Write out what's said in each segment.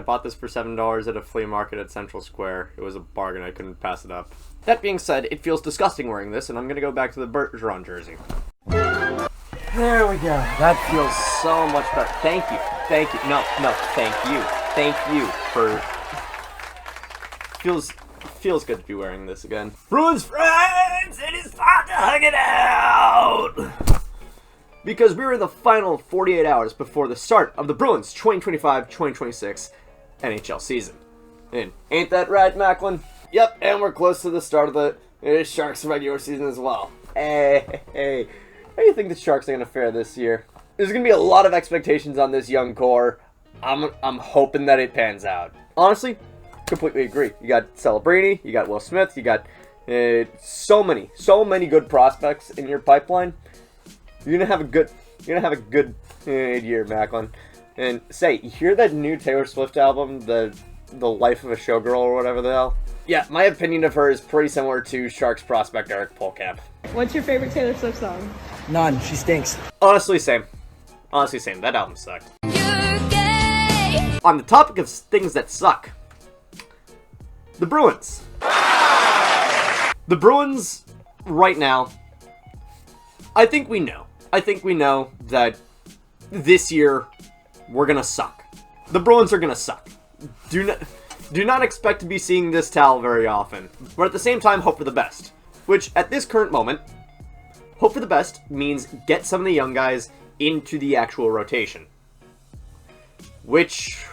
I bought this for $7 at a flea market at Central Square. It was a bargain. I couldn't pass it up. That being said, it feels disgusting wearing this, and I'm going to go back to the Bergeron jersey. There we go. That feels so much better. Thank you. Thank you. No, thank you. Thank you for... Feels good to be wearing this again. Bruins friends, it is time to hug it out! Because we're in the final 48 hours before the start of the Bruins 2025-2026 NHL season. And ain't that right, Macklin? Yep, and we're close to the start of the Sharks regular season as well. Hey. How do you think the Sharks are going to fare this year? There's going to be a lot of expectations on this young core. I'm hoping that it pans out. Honestly, completely agree. You got Celebrini, you got Will Smith, you got so many good prospects in your pipeline. You're gonna have a good year, Macklin. And say, you hear that new Taylor Swift album, the Life of a Showgirl or whatever the hell? Yeah, my opinion of her is pretty similar to Sharks prospect Eric Polkamp. What's your favorite Taylor Swift song? None. She stinks. Honestly, same. That album sucked. On the topic of things that suck, the Bruins. The Bruins, right now, I think we know that this year we're gonna suck. The Bruins are gonna suck. Do not expect to be seeing this towel very often, but at the same time, hope for the best. Which, at this current moment, hope for the best means get some of the young guys into the actual rotation. Which,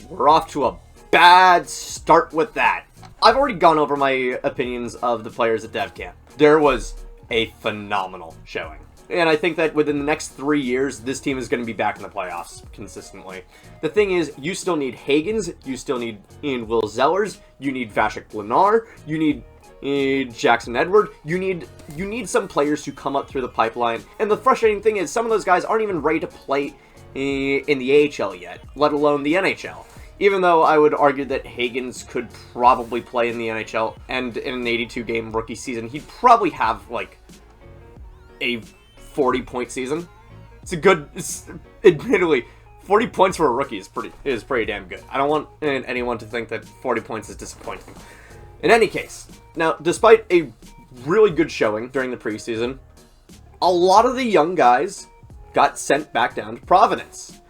we're off to a bad start with that. I've already gone over my opinions of the players at Dev Camp. There was a phenomenal showing. And I think that within the next 3 years, this team is going to be back in the playoffs consistently. The thing is, you still need Hagens, you still need Will Zellers, you need Vasek Blinar, you need Jackson Edward, you need some players to come up through the pipeline. And the frustrating thing is, some of those guys aren't even ready to play in the AHL yet, let alone the NHL. Even though I would argue that Hagens could probably play in the NHL, and in an 82-game rookie season, he'd probably have, like, a 40-point season. Admittedly, 40 points for a rookie is pretty damn good. I don't want anyone to think that 40 points is disappointing. In any case, now, despite a really good showing during the preseason, a lot of the young guys got sent back down to Providence.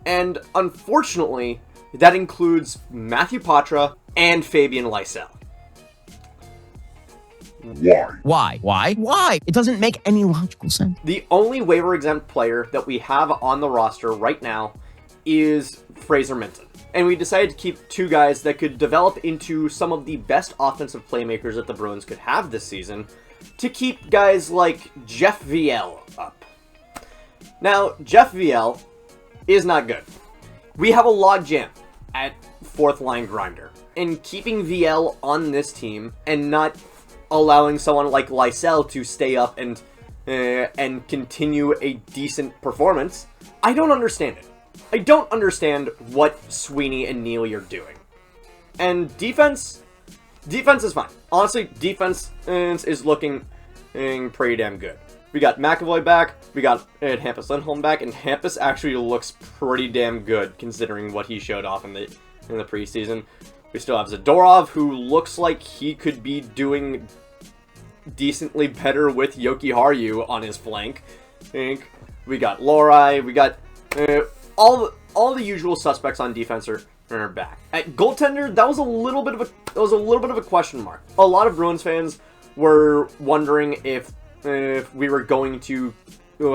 And unfortunately, that includes Matthew Poitras and Fabian Lysell. Why? It doesn't make any logical sense. The only waiver-exempt player that we have on the roster right now is Fraser Minten. And we decided to keep two guys that could develop into some of the best offensive playmakers that the Bruins could have this season, to keep guys like Jeff Viel up. Now, Jeff Viel is not good. We have a logjam at fourth-line grinder. And keeping Viel on this team and not allowing someone like Lysell to stay up and continue a decent performance, I don't understand it. I don't understand what Sweeney and Neely are doing. And defense is fine. Honestly, defense is looking pretty damn good. We got McAvoy back, we got Hampus Lindholm back, and Hampus actually looks pretty damn good considering what he showed off in the preseason. We still have Zadorov, who looks like he could be doing decently better with Jokiharku on his flank. We got Lohrei, we got all the usual suspects on defense are back. At goaltender, that was a little bit of a question mark. A lot of Bruins fans were wondering if we were going to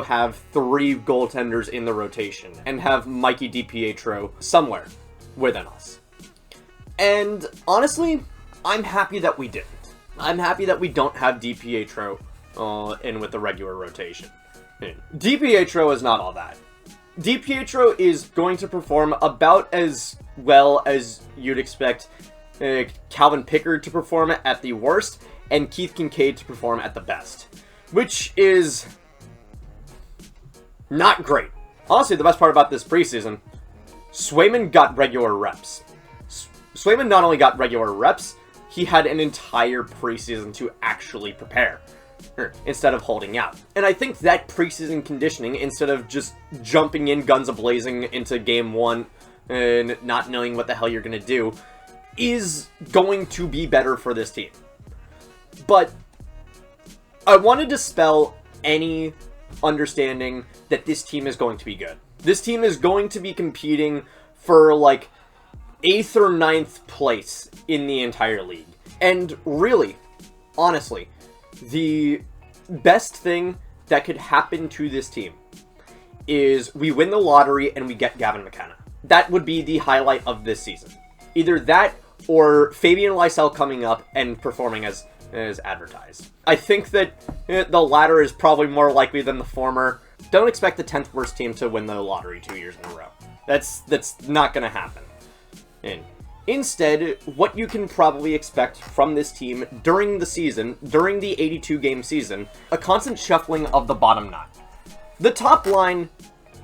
have 3 goaltenders in the rotation and have Mikey DiPietro somewhere within us. And honestly, I'm happy that we didn't. I'm happy that we don't have DiPietro in with the regular rotation. DiPietro is not all that. DiPietro is going to perform about as well as you'd expect Calvin Pickard to perform at the worst and Keith Kincaid to perform at the best. Which is not great. Honestly, the best part about this preseason, Swayman got regular reps. Swayman not only got regular reps, he had an entire preseason to actually prepare, instead of holding out. And I think that preseason conditioning, instead of just jumping in guns a-blazing into game 1 and not knowing what the hell you're going to do, is going to be better for this team. But I want to dispel any understanding that this team is going to be good. This team is going to be competing for like 8th or 9th place in the entire league. And really, honestly, the best thing that could happen to this team is we win the lottery and we get Gavin McKenna. That would be the highlight of this season. Either that or Fabian Lysell coming up and performing as advertised. I think that the latter is probably more likely than the former. Don't expect the 10th worst team to win the lottery 2 years in a row. That's not going to happen. And instead, what you can probably expect from this team during the season, during the 82-game season, a constant shuffling of the bottom 9. The top line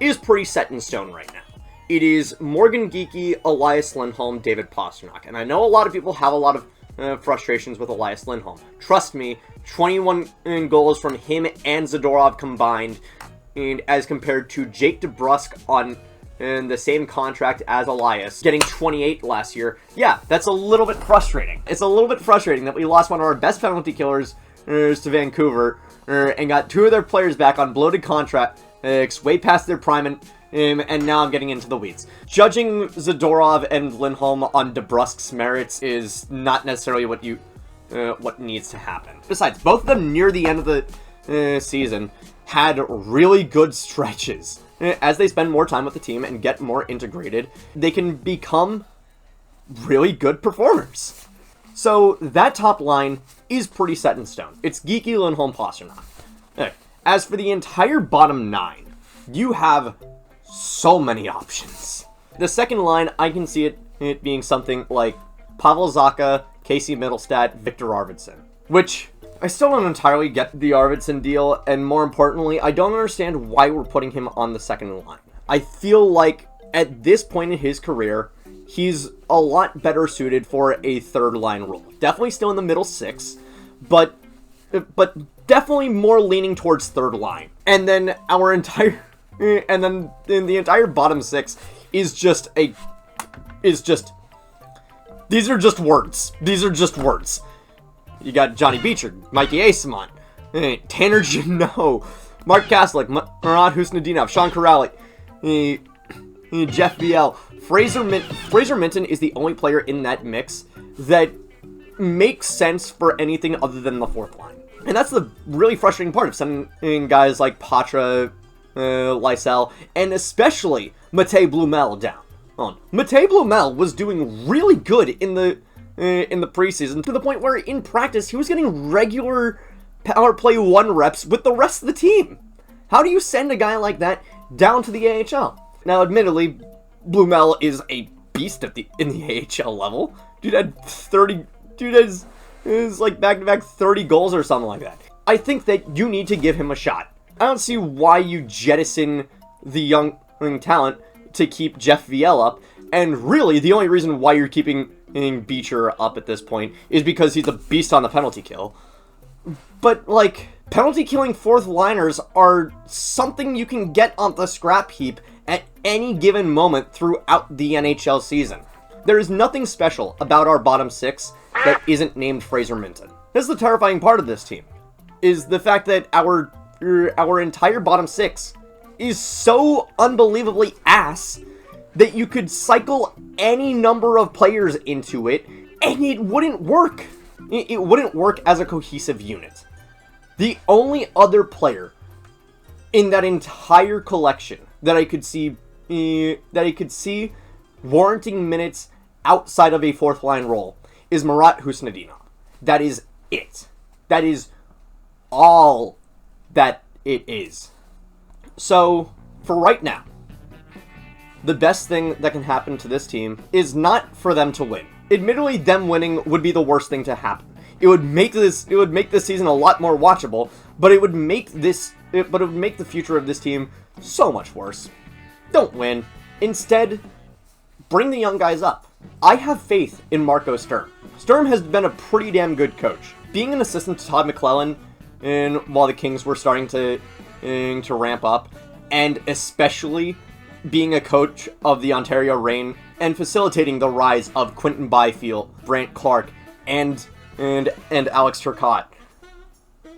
is pretty set in stone right now. It is Morgan Geekie, Elias Lindholm, David Pastrnak. And I know a lot of people have a lot of frustrations with Elias Lindholm. Trust me, 21 goals from him and Zadorov combined, and as compared to Jake DeBrusk on the same contract as Elias, getting 28 last year. Yeah, that's a little bit frustrating. It's a little bit frustrating that we lost one of our best penalty killers to Vancouver and got 2 of their players back on bloated contracts way past their prime, and now I'm getting into the weeds. Judging Zadorov and Lindholm on DeBrusk's merits is not necessarily what needs to happen. Besides, both of them near the end of the season had really good stretches. As they spend more time with the team and get more integrated, they can become really good performers. So that top line is pretty set in stone. It's Geekie, Lindholm, Pastrnak. As for the entire bottom 9, you have so many options. The second line, I can see it being something like Pavel Zacha, Casey Mittelstadt, Viktor Arvidsson. Which, I still don't entirely get the Arvidsson deal, and more importantly, I don't understand why we're putting him on the second line. I feel like, at this point in his career, he's a lot better suited for a third line role. Definitely still in the middle 6, but definitely more leaning towards third line. And then the entire bottom 6 is just these are just words. These are just words. You got Johnny Beecher, Mikey Eyssimont, Tanner Jeannot, Mark Kastelic, Marat Khusnutdinov, Sean Kuraly, Jeff VL. Fraser Minten is the only player in that mix that makes sense for anything other than the fourth line. And that's the really frustrating part of sending guys like Poitras, Lysell, and especially Matej Blumel down. Matej Blumel was doing really good in the preseason, to the point where in practice he was getting regular power play 1 reps with the rest of the team. How do you send a guy like that down to the AHL? Now, admittedly, Blumel is a beast in the AHL level. Dude is like back-to-back 30 goals or something like that. I think that you need to give him a shot. I don't see why you jettison the young talent to keep Jeff VL up, and really the only reason why you're keeping Beecher up at this point is because he's a beast on the penalty kill. But, like, penalty killing fourth liners are something you can get on the scrap heap at any given moment throughout the NHL season. There is nothing special about our bottom 6 that isn't named Fraser Minten. This is the terrifying part of this team, is the fact that our entire bottom 6 is so unbelievably ass that you could cycle any number of players into it and it wouldn't work. It wouldn't work as a cohesive unit. The only other player in that entire collection that I could see warranting minutes outside of a fourth line role is Marat Khusnutdinov. That is it. That is all that it is. So, for right now, the best thing that can happen to this team is not for them to win. Admittedly, them winning would be the worst thing to happen. It would make this season a lot more watchable, but it would make the future of this team so much worse. Don't win. Instead, bring the young guys up. I have faith in Marco Sturm. Sturm has been a pretty damn good coach. Being an assistant to Todd McClellan while the Kings were starting to ramp up, and especially being a coach of the Ontario Reign and facilitating the rise of Quinton Byfield, Brant Clark, and Alex Turcotte.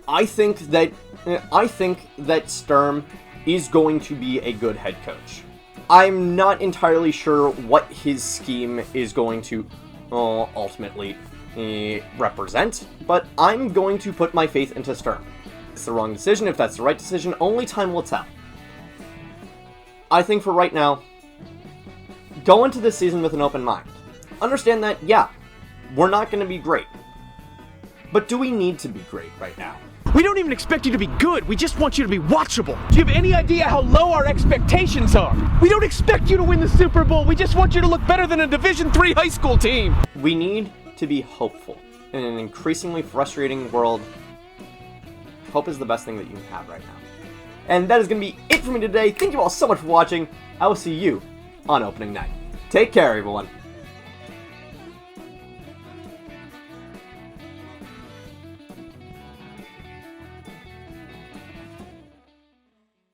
I think that Sturm is going to be a good head coach. I'm not entirely sure what his scheme is going to ultimately represent, but I'm going to put my faith into Sturm. If it's the wrong decision, if that's the right decision, only time will tell. I think for right now, go into this season with an open mind. Understand that, yeah, we're not going to be great. But do we need to be great right now? We don't even expect you to be good. We just want you to be watchable. Do you have any idea how low our expectations are? We don't expect you to win the Super Bowl. We just want you to look better than a Division III high school team. We need to be hopeful. In an increasingly frustrating world, hope is the best thing that you can have right now. And that is going to be it for me today. Thank you all so much for watching. I will see you on opening night. Take care, everyone.